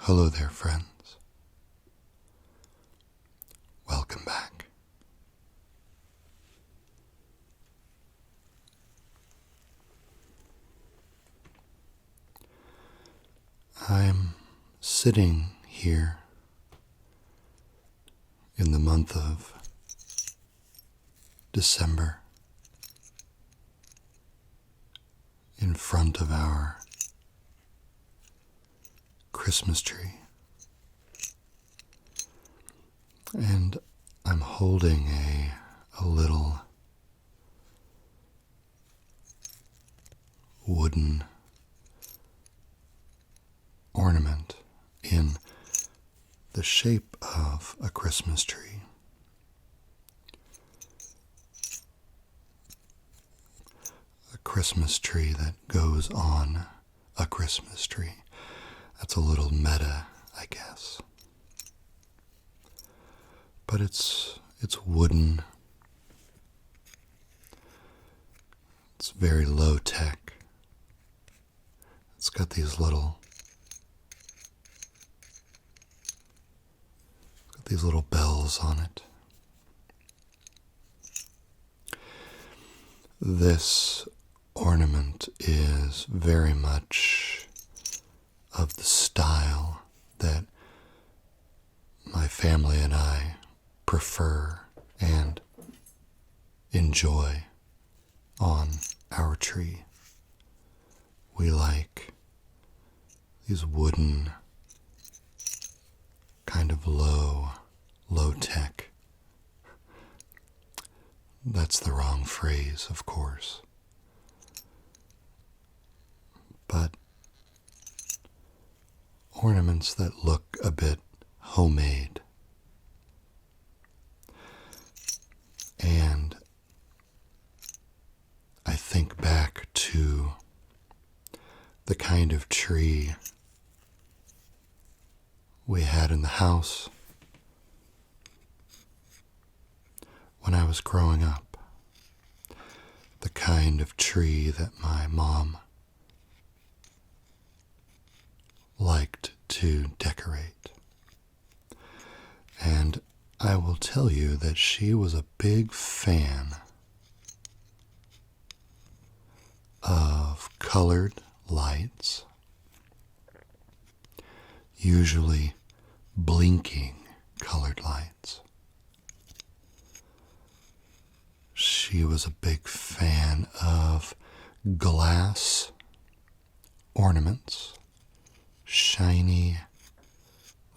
Hello there, friends. Welcome back. I'm sitting here in the month of December in front of our Christmas tree, and I'm holding a little wooden ornament in the shape of a Christmas tree. A Christmas tree that goes on a Christmas tree. That's a little meta, I guess. But it's wooden. It's very low tech. It's got these little bells on it. This ornament is very much of the style that my family and I prefer and enjoy on our tree. We like these wooden, kind of low tech. That's the wrong phrase, of course. But ornaments that look a bit homemade. And I think back to the kind of tree we had in the house when I was growing up. The kind of tree that my mom liked to decorate. And I will tell you that she was a big fan of colored lights, usually blinking colored lights. She was a big fan of glass ornaments, shiny,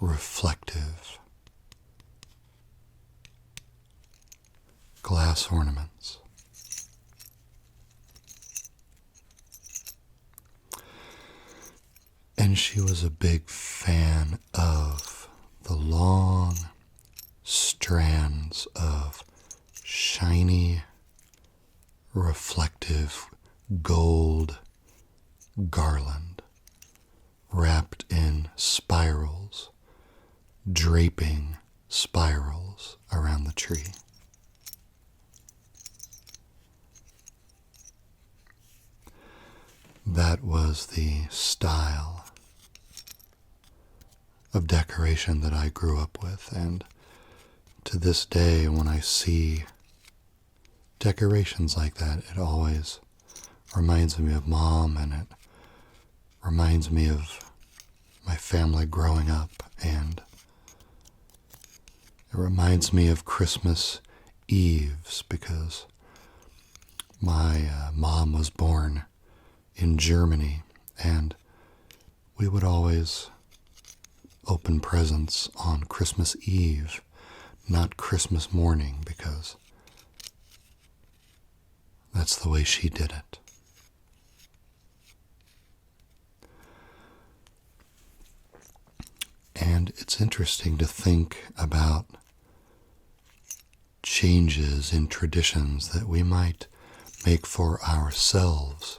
reflective glass ornaments. And she was a big fan of the long strands of shiny, reflective gold garland wrapped in spirals, draping spirals around the tree. That was the style of decoration that I grew up with, and to this day when I see decorations like that, it always reminds me of Mom, and it reminds me of my family growing up, and it reminds me of Christmas Eves, because my mom was born in Germany, and we would always open presents on Christmas Eve, not Christmas morning, because that's the way she did it. And it's interesting to think about changes in traditions that we might make for ourselves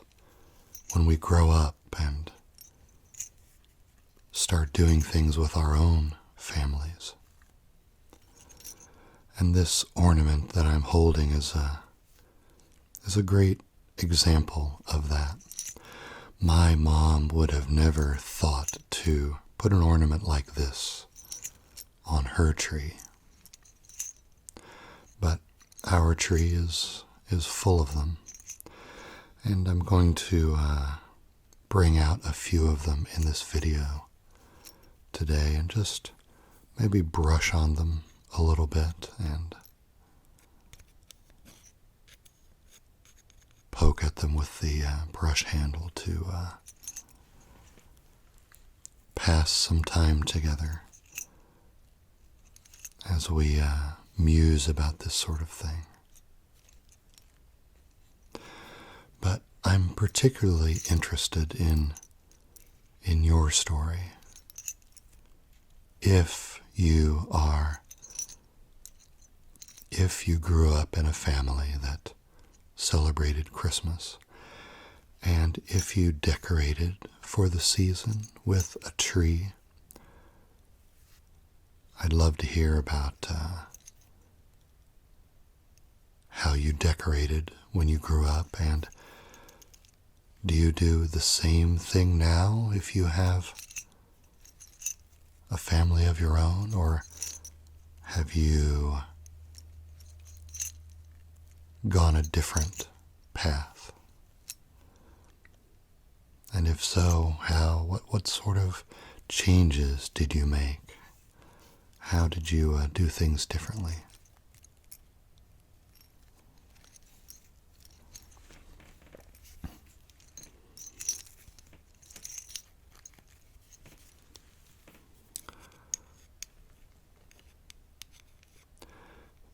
when we grow up and start doing things with our own families. And this ornament that I'm holding is a great example of that. My mom would have never thought to put an ornament like this on her tree. But our tree is full of them. And I'm going to bring out a few of them in this video today and just maybe brush on them a little bit and poke at them with the brush handle to pass some time together as we muse about this sort of thing. But I'm particularly interested in your story. If you grew up in a family that celebrated Christmas, and if you decorated for the season with a tree, I'd love to hear about how you decorated when you grew up, and do you do the same thing now if you have a family of your own, or have you gone a different path? And if so, how? What sort of changes did you make? How did you do things differently?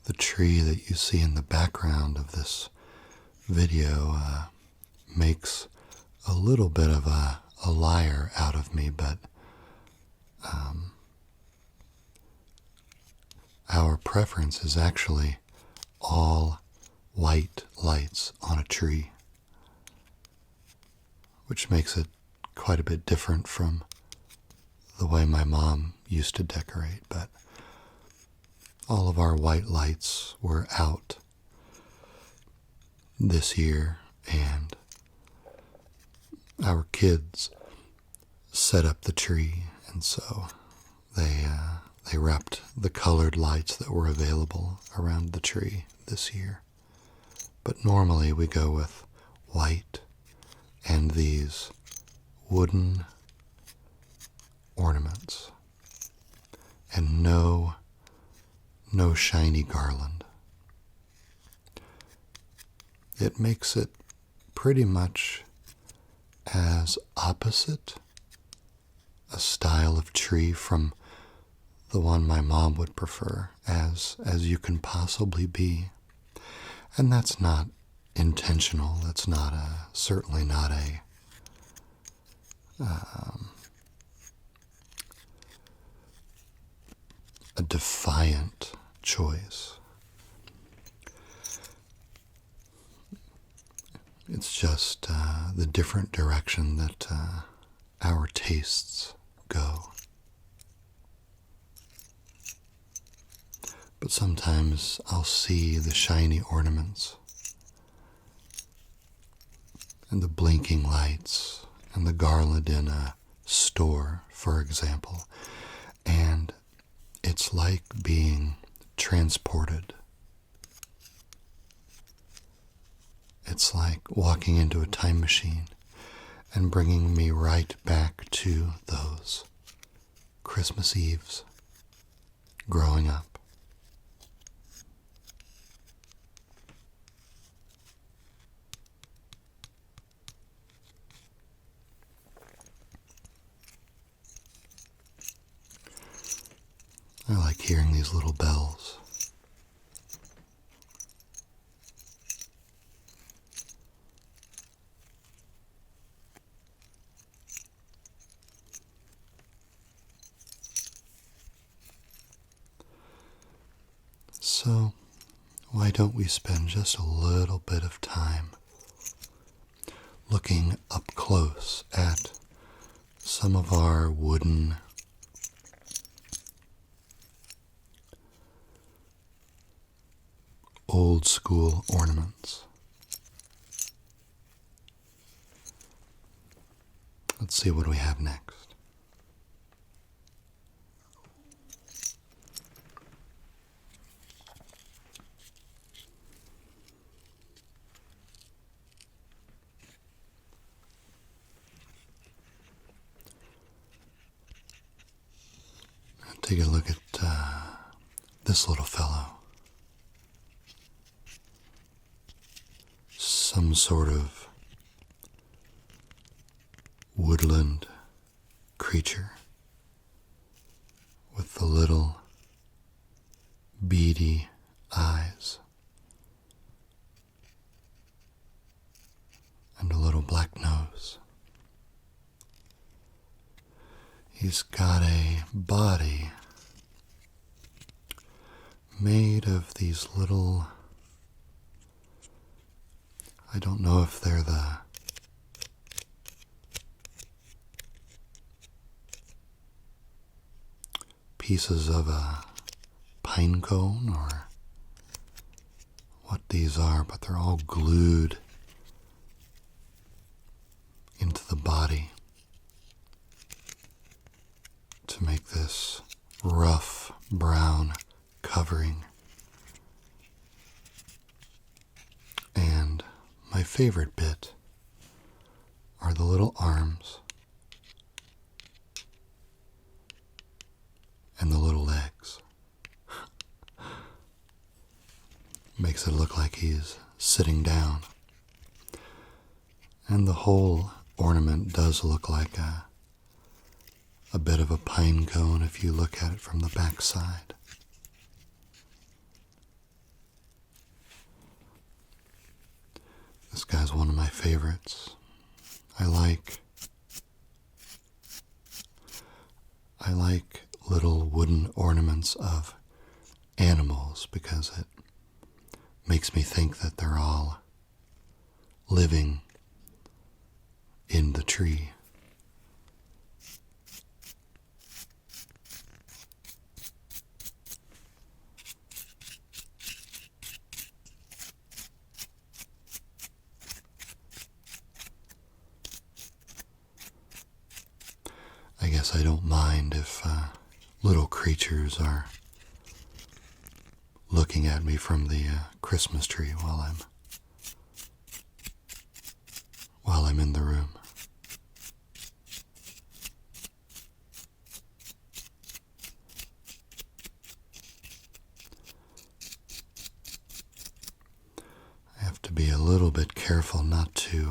The tree that you see in the background of this video makes a little bit of a liar out of me, but our preference is actually all white lights on a tree, which makes it quite a bit different from the way my mom used to decorate, but all of our white lights were out this year, and our kids set up the tree, and so they wrapped the colored lights that were available around the tree this year. But normally we go with white and these wooden ornaments and no shiny garland. It makes it pretty much as opposite a style of tree from the one my mom would prefer as you can possibly be. And that's not intentional. That's not certainly not a defiant choice. It's just the different direction that our tastes go. But sometimes I'll see the shiny ornaments and the blinking lights and the garland in a store, for example, and it's like being transported. It's like walking into a time machine and bringing me right back to those Christmas Eves growing up. I like hearing these little bells. So, why don't we spend just a little bit of time looking up close at some of our wooden old school ornaments. Let's see what we have next. Take a look at this little fellow. Some sort of woodland creature with the little beady eyes and a little black nose. He's got a body made of these little, I don't know if they're the pieces of a pine cone or what these are, but they're all glued into the body to make this rough brown covering. And my favorite bit are the little arms and the little legs. Makes it look like he's sitting down. And the whole ornament does look like a bit of a pine cone if you look at it from the back side. This guy's one of my favorites. I like little wooden ornaments of animals because it makes me think that they're all living in the tree. I guess I don't mind if little creatures are looking at me from the Christmas tree while I'm in the room. I have to be a little bit careful not to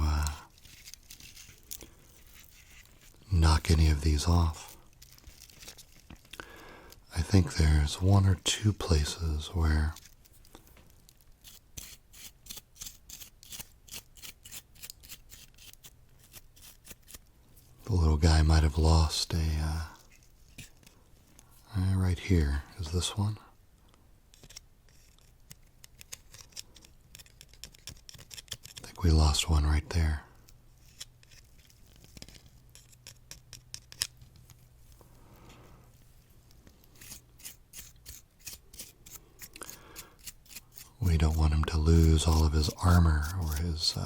knock any of these off. I think there's one or two places where the little guy might have lost right here is this one. I think we lost one right there. We don't want him to lose all of his armor or his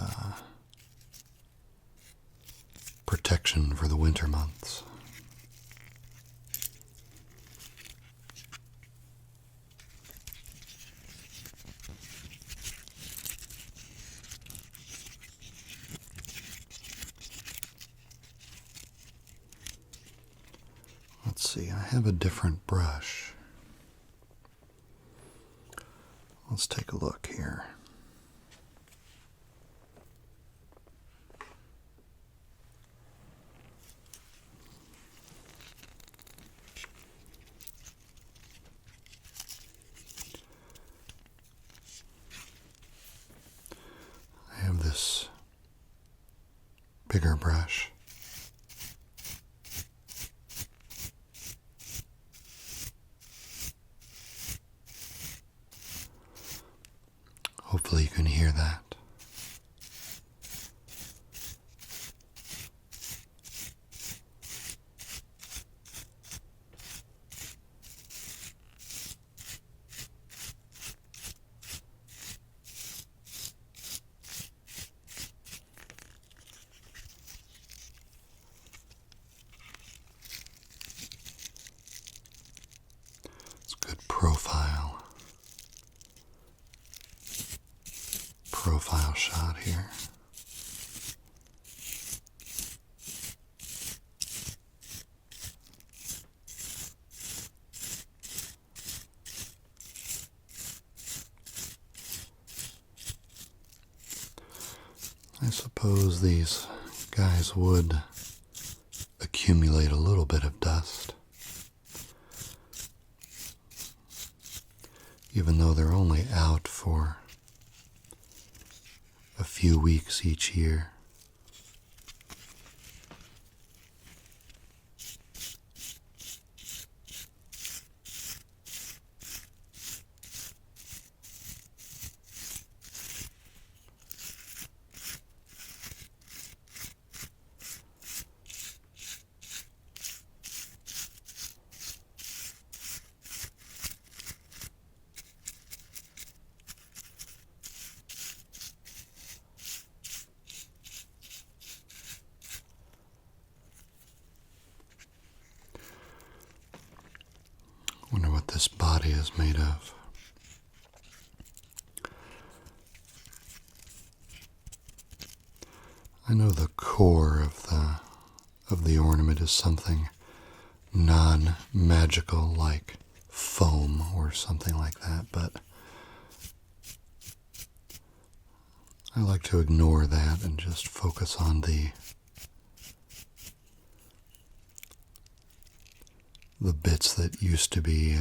protection for the winter months. Let's see, I have a different brush. Let's take a look here. I have this bigger brush. Hopefully you can hear that. It's good profile shot here. I suppose these guys would accumulate a little bit of dust, even though they're only out for a few weeks each year. Wonder what this body is made of. I know the core of the ornament is something non-magical like foam or something like that, but I like to ignore that and just focus on the bits that used to be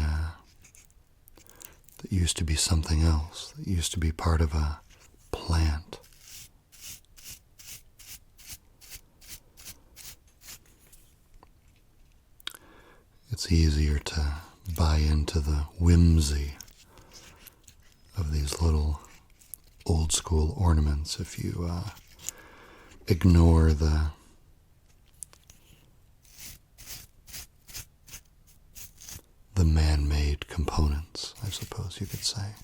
something else, that used to be part of a plant. It's easier to buy into the whimsy of these little old school ornaments if you ignore the man-made components, I suppose you could say.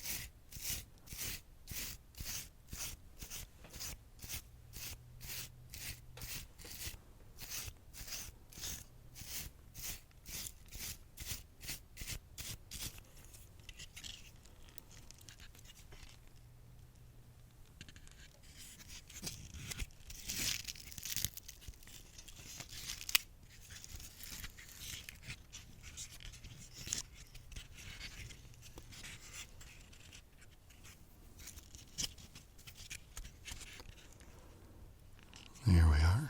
Here we are.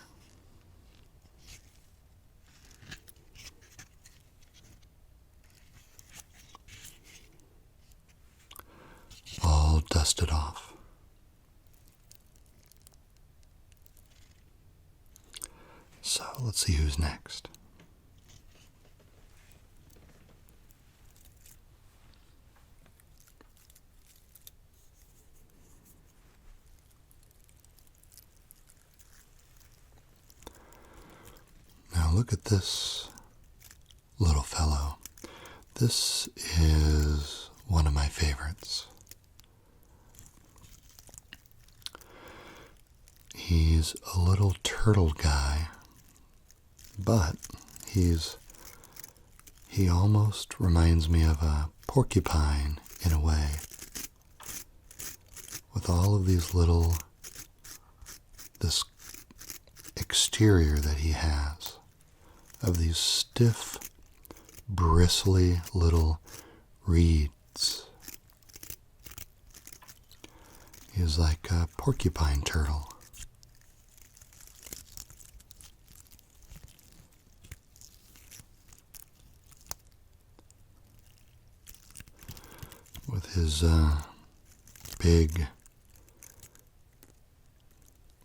All dusted off. So let's see who's next. Now look at this little fellow. This is one of my favorites. He's a little turtle guy, but he almost reminds me of a porcupine in a way, with all of these this exterior that he has, of these stiff, bristly little reeds. He is like a porcupine turtle. With his big,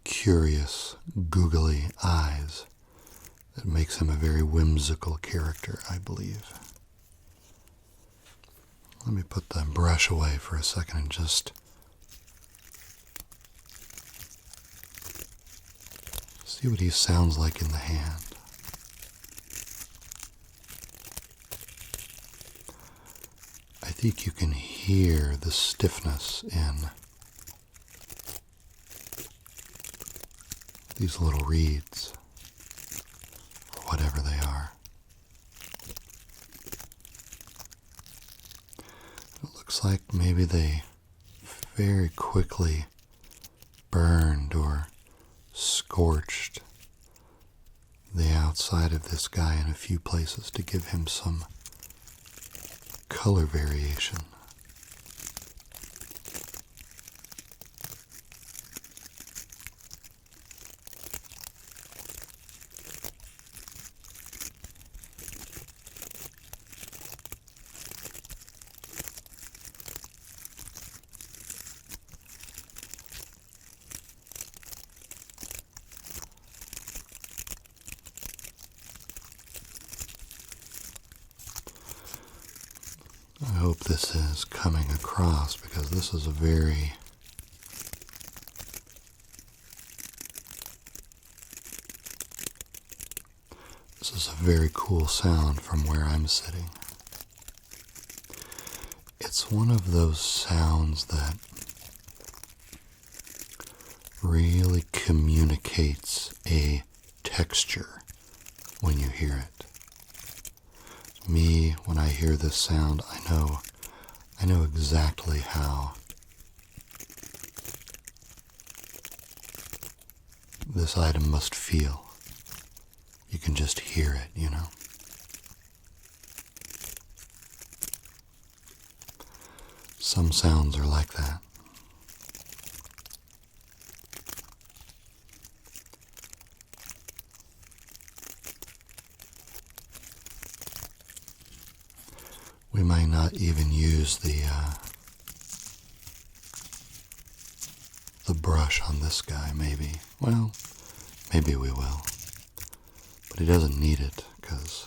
curious, googly eyes that makes him a very whimsical character, I believe. Let me put the brush away for a second and just see what he sounds like in the hand. I think you can hear the stiffness in these little reeds, or whatever they are. It looks like maybe they very quickly burned or scorched the outside of this guy in a few places to give him some color variation. hope this is coming across, because this is a very cool sound from where I'm sitting. It's one of those sounds that really communicates a texture when you hear it. Me, when I hear this sound, I know exactly how this item must feel. You can just hear it, you know. Some sounds are like that. We might not even use the brush on this guy, maybe. Well, maybe we will. But he doesn't need it, because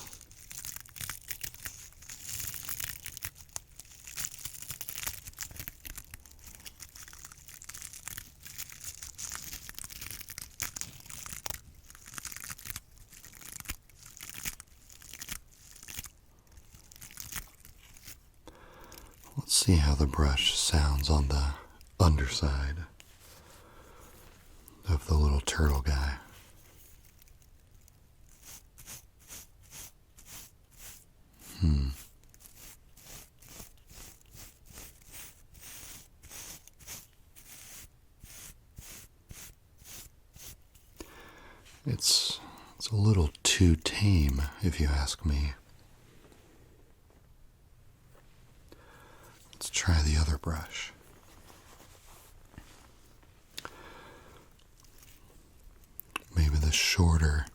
let's see how the brush sounds on the underside of the little turtle guy. It's a little too tame, if you ask me. Let's try the other brush. Maybe the shorter,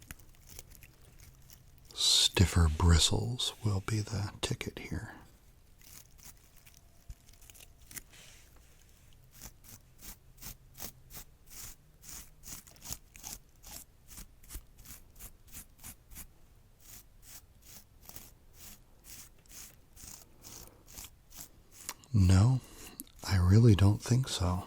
stiffer bristles will be the ticket here. No, I really don't think so.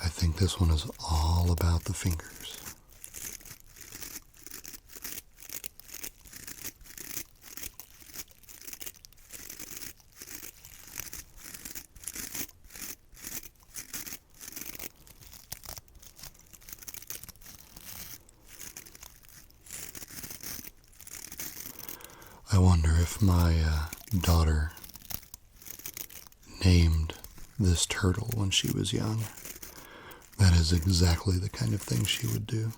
I think this one is all about the fingers. I wonder if my daughter named this turtle when she was young. That is exactly the kind of thing she would do.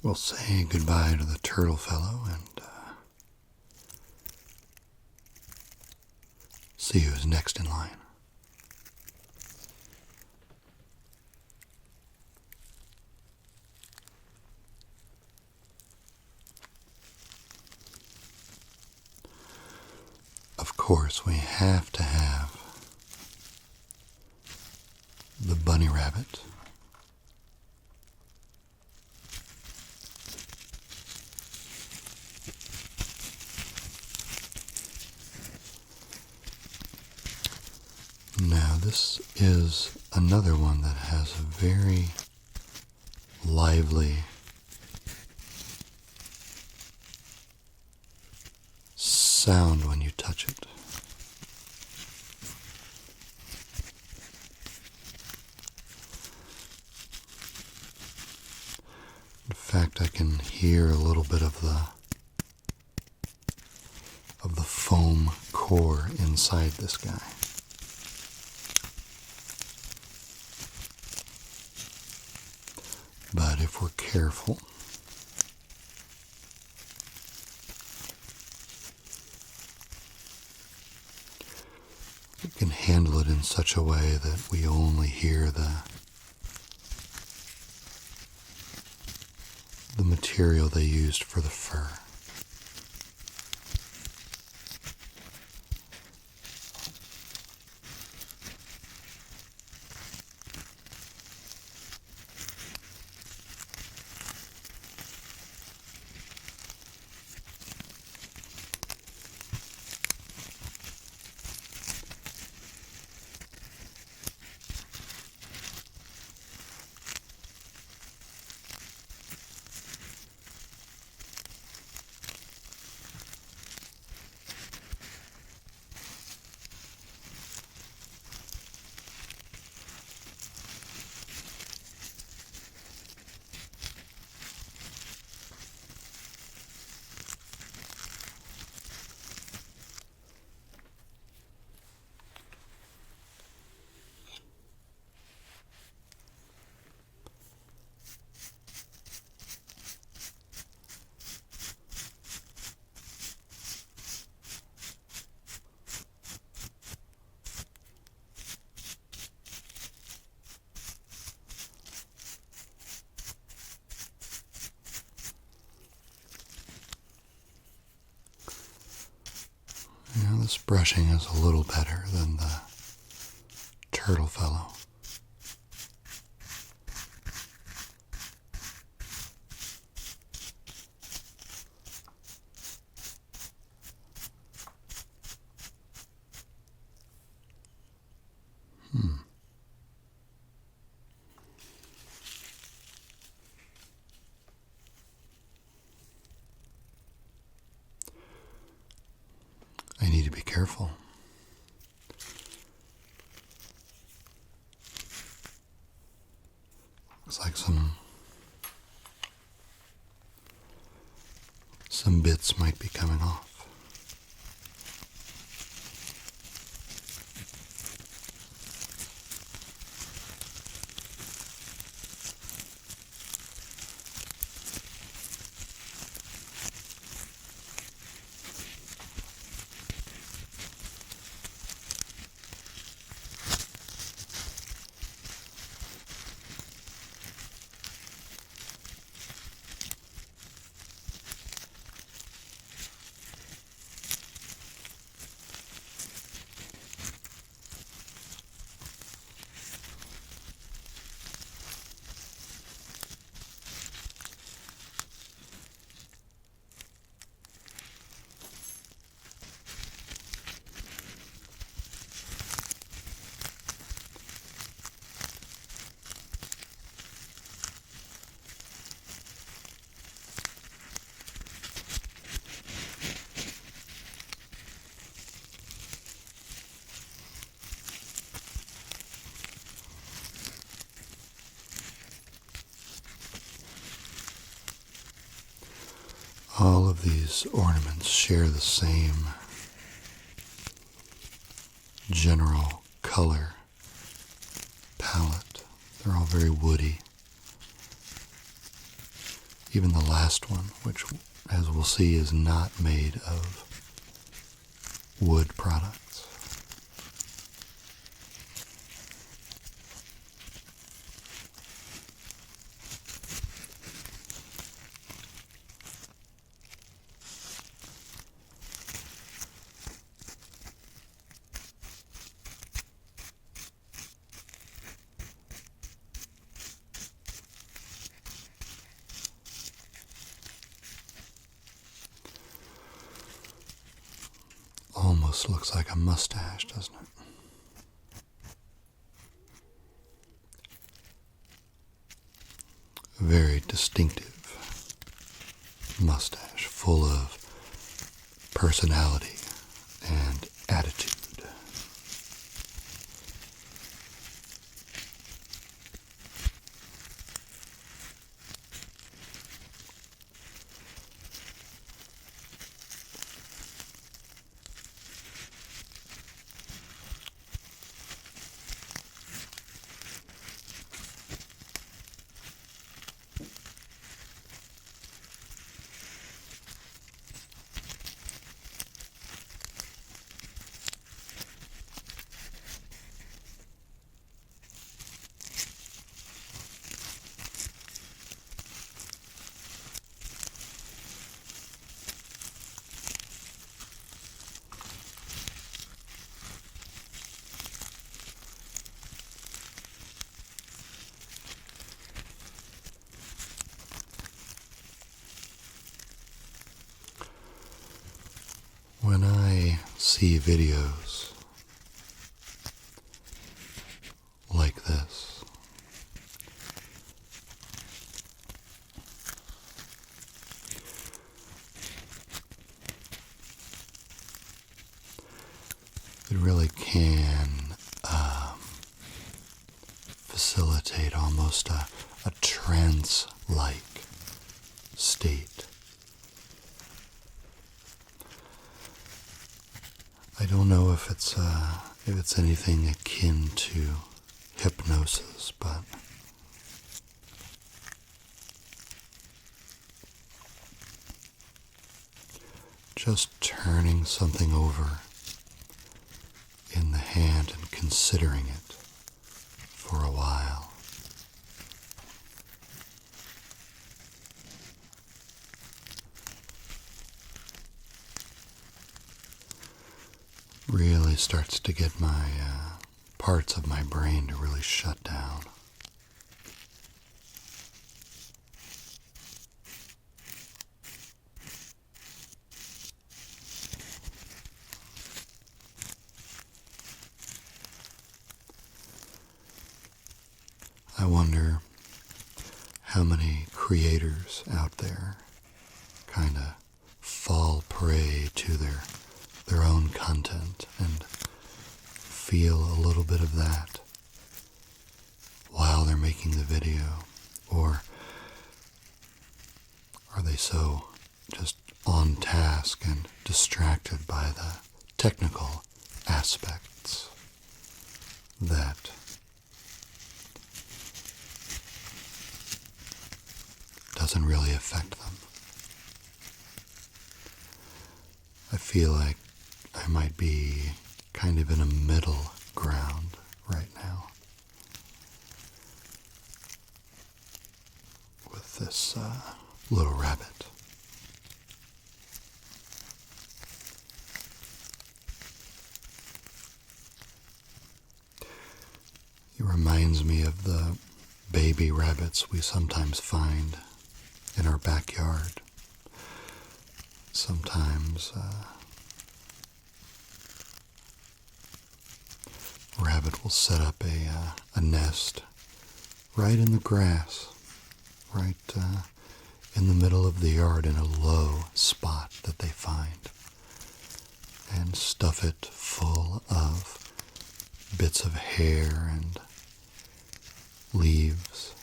we'll say goodbye to the turtle fellow and see who's next in line. Of course, we have to have the bunny rabbit. Now, this is another one that has a very lively sound when you touch it. In fact, I can hear a little bit of the foam core inside this guy. But if we're careful, we can handle it in such a way that we only hear the material they used for the fur. This brushing is a little better than the turtle fellow. I need to be careful. Looks like some bits might be coming off. All of these ornaments share the same general color palette. They're all very woody. even the last one, which, as we'll see, is not made of wood products. Almost looks like a mustache, doesn't it? A very distinctive mustache, full of personality and attitude. When I see videos like this, it really can facilitate almost a trance-like state. I don't know if it's anything akin to hypnosis, but just turning something over in the hand and considering it for a while. Really starts to get my parts of my brain to really shut down. I wonder how many creators out there kind of fall prey to their own content and feel a little bit of that while they're making the video, or are they so just on task and distracted by the technical aspects that doesn't really affect them? I feel like I might be kind of in a middle ground right now with this little rabbit. It reminds me of the baby rabbits we sometimes find in our backyard. Sometimes a rabbit will set up a nest right in the grass, right in the middle of the yard in a low spot that they find, and stuff it full of bits of hair and leaves.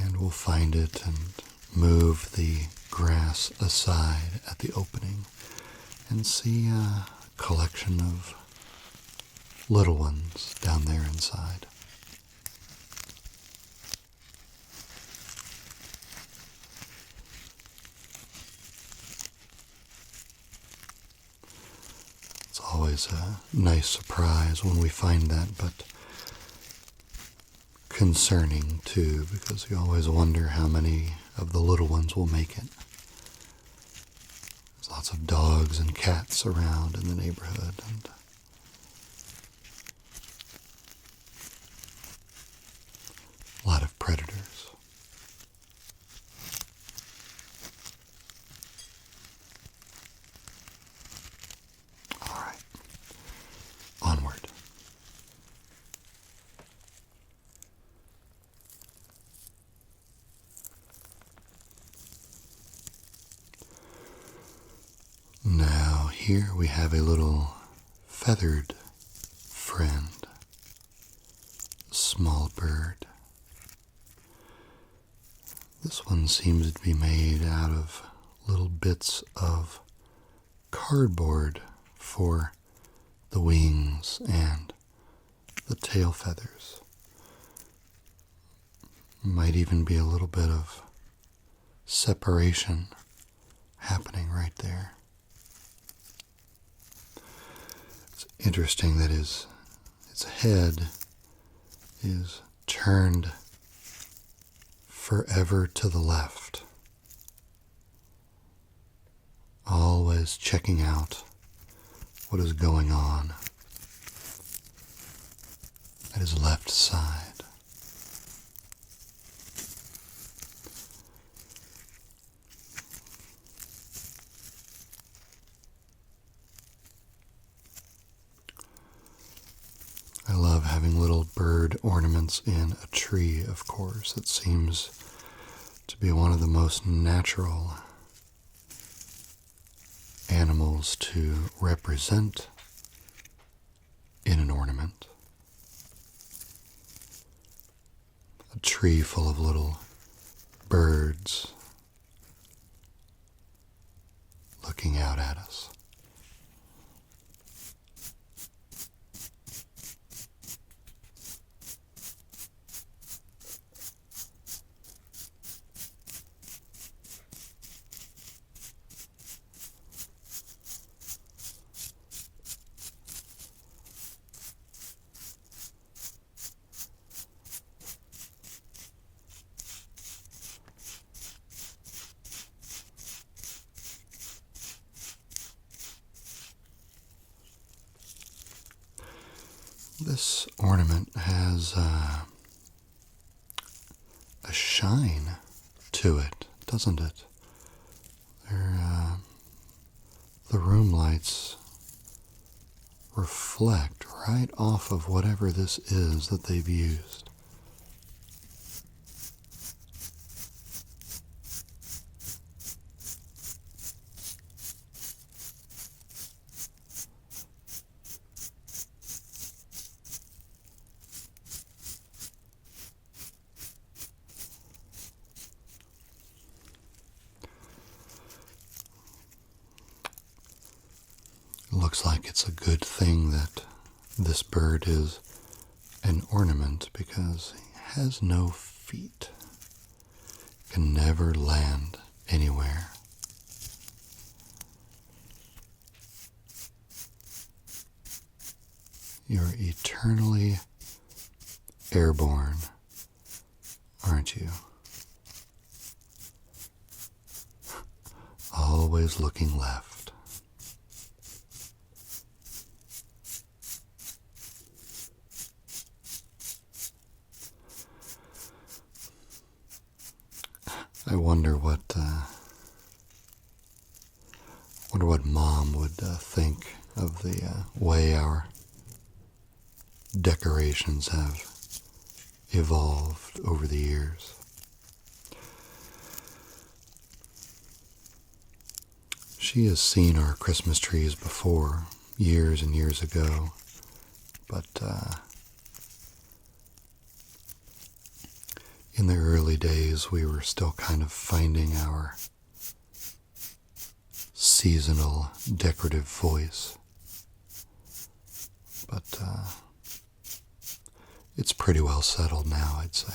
And we'll find it and move the grass aside at the opening and see a collection of little ones down there inside. It's always a nice surprise when we find that, but concerning too, because you always wonder how many of the little ones will make it. There's lots of dogs and cats around in the neighborhood, and a lot of predators. All right, onward. Now here we have a little feathered friend, a small bird. This one seems to be made out of little bits of cardboard for the wings and the tail feathers. Might even be a little bit of separation happening right there. It's interesting that its head is turned forever to the left, always checking out what is going on at his left side. I love having little bird ornaments in a tree, of course. It seems to be one of the most natural animals to represent in an ornament. A tree full of little birds looking out at us. This ornament has a shine to it, doesn't it? The room lights reflect right off of whatever this is that they've used. Looks like it's a good thing that this bird is an ornament because he has no feet. Can never land anywhere. You're eternally airborne, aren't you? Always looking left. I wonder what Mom would think of the way our decorations have evolved over the years. She has seen our Christmas trees before, years and years ago, but in the early days we were still kind of finding our seasonal decorative voice. But it's pretty well settled now, I'd say.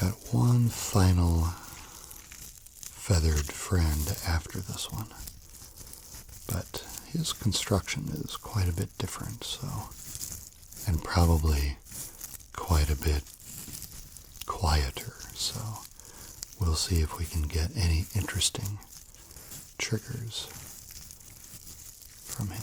got one final feathered friend after this one, but his construction is quite a bit different, so, and probably quite a bit quieter, so we'll see if we can get any interesting triggers from him.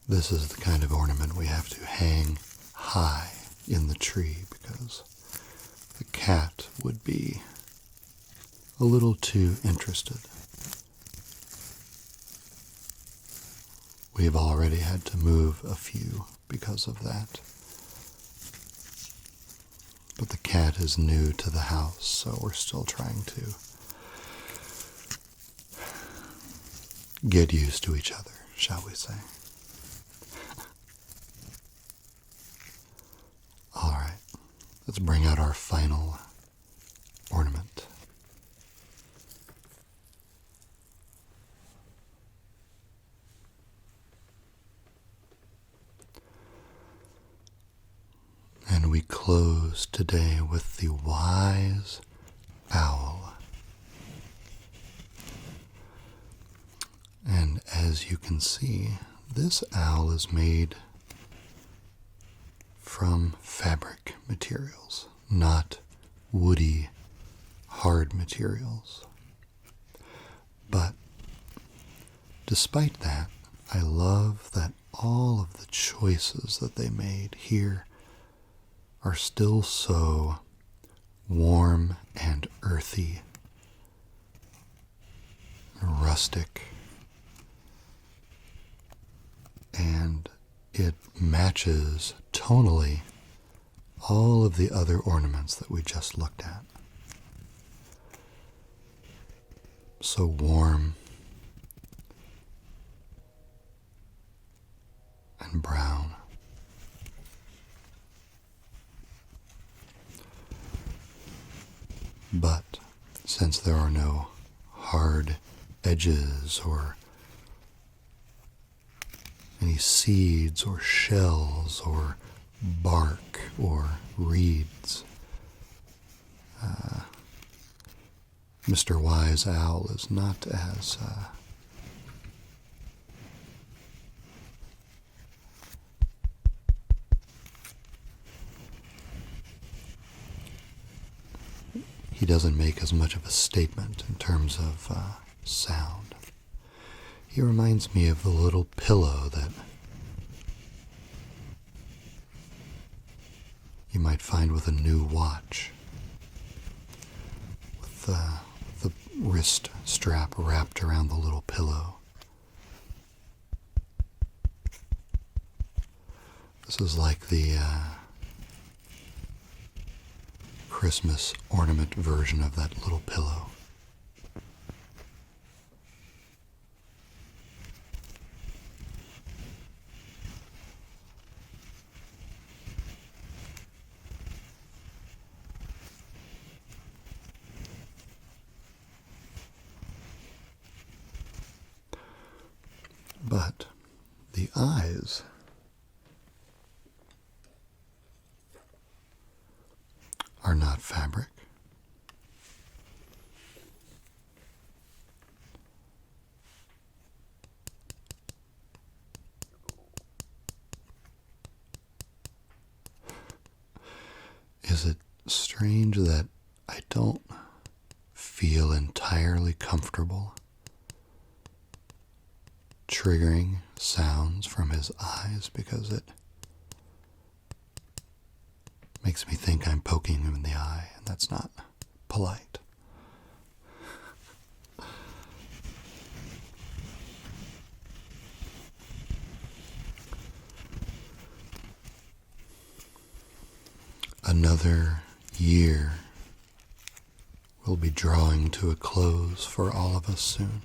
This is the kind of ornament we have to hang high in the tree because the cat would be a little too interested. We've already had to move a few because of that. But the cat is new to the house, so we're still trying to get used to each other, shall we say. All right, let's bring out our final ornament. And we close today with the wise owl. And as you can see, this owl is made from fabric materials, not woody, hard materials. But despite that, I love that all of the choices that they made here are still so warm and earthy, rustic, and it matches tonally all of the other ornaments that we just looked at. So warm and brown. But since there are no hard edges or any seeds or shells or bark or reeds, Mr. Wise Owl is not as he doesn't make as much of a statement in terms of sound. He reminds me of the little pillow that you might find with a new watch, with the wrist strap wrapped around the little pillow. This is like the Christmas ornament version of that little pillow. But the eyes are not fabric. Is it strange that I don't feel entirely comfortable triggering sounds from his eyes because it makes me think I'm poking him in the eye, and that's not polite. Another year will be drawing to a close for all of us soon.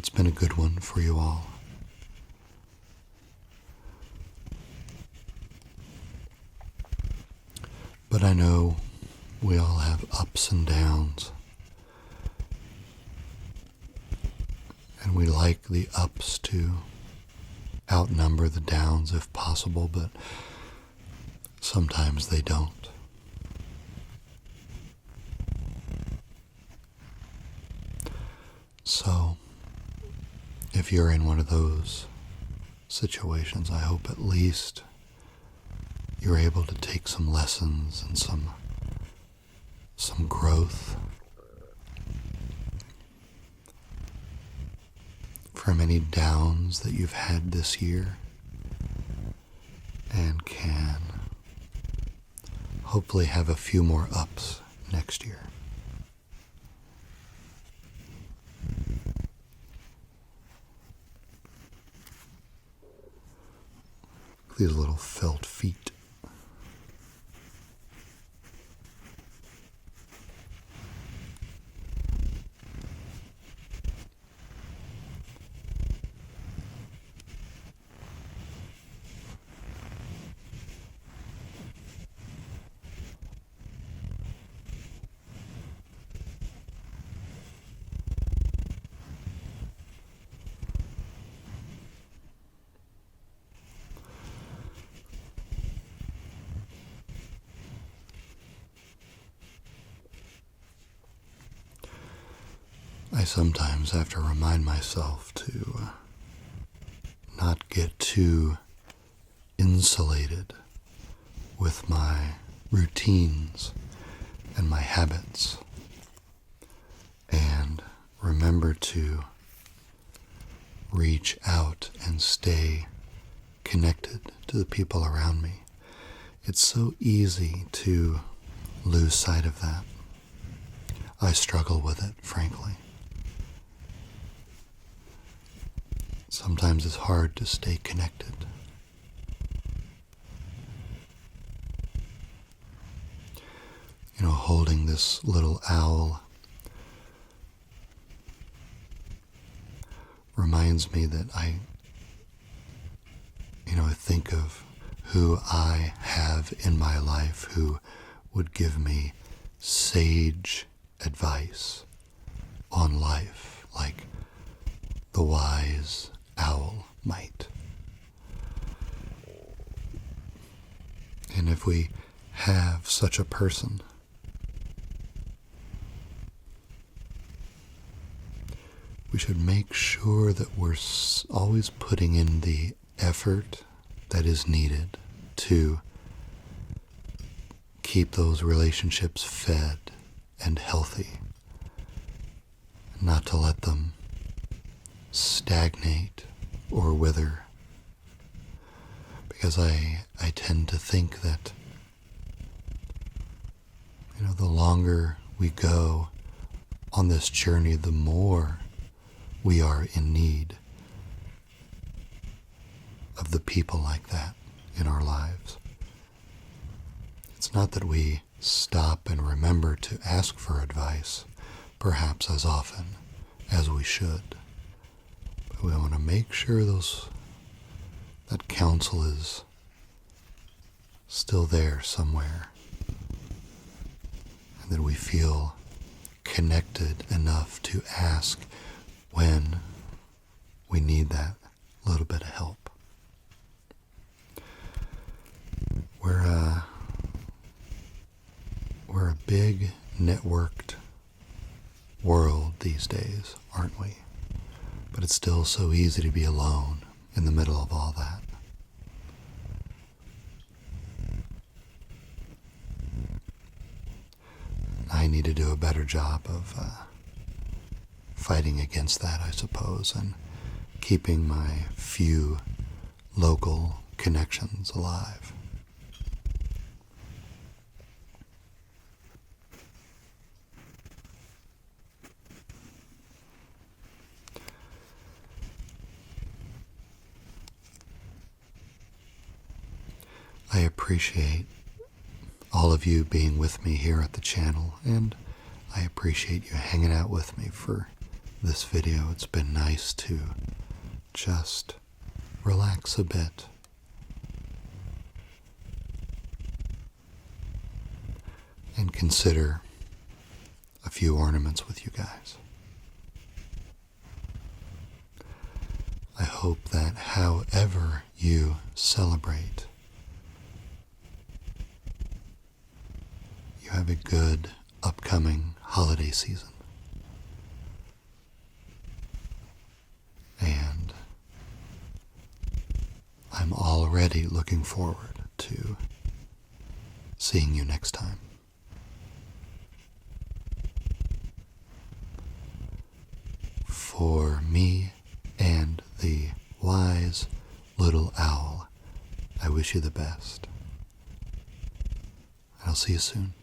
it's been a good one for you all. But I know we all have ups and downs. And we like the ups to outnumber the downs if possible, but sometimes they don't. So, if you're in one of those situations, I hope at least you're able to take some lessons and some growth from any downs that you've had this year, and can hopefully have a few more ups next year. These little felt feet. I sometimes have to remind myself to not get too insulated with my routines and my habits, and remember to reach out and stay connected to the people around me. It's so easy to lose sight of that. I struggle with it, frankly. Sometimes it's hard to stay connected. You know, holding this little owl reminds me that I think of who I have in my life who would give me sage advice on life, like the wise owl might. And if we have such a person, we should make sure that we're always putting in the effort that is needed to keep those relationships fed and healthy, not to let them stagnate or wither. Because I tend to think that, the longer we go on this journey, the more we are in need of the people like that in our lives. It's not that we stop and remember to ask for advice, perhaps as often as we should. But we want to make sure that counsel is still there somewhere, and that we feel connected enough to ask when we need that little bit of help. We're a big networked world these days, aren't we? But it's still so easy to be alone in the middle of all that. I need to do a better job of fighting against that, I suppose, and keeping my few local connections alive. I appreciate all of you being with me here at the channel, and I appreciate you hanging out with me for this video. It's been nice to just relax a bit. And consider a few ornaments with you guys. I hope that however you celebrate, you have a good upcoming holiday season. And I'm already looking forward to seeing you next time. For me and the wise little owl, I wish you the best. I'll see you soon.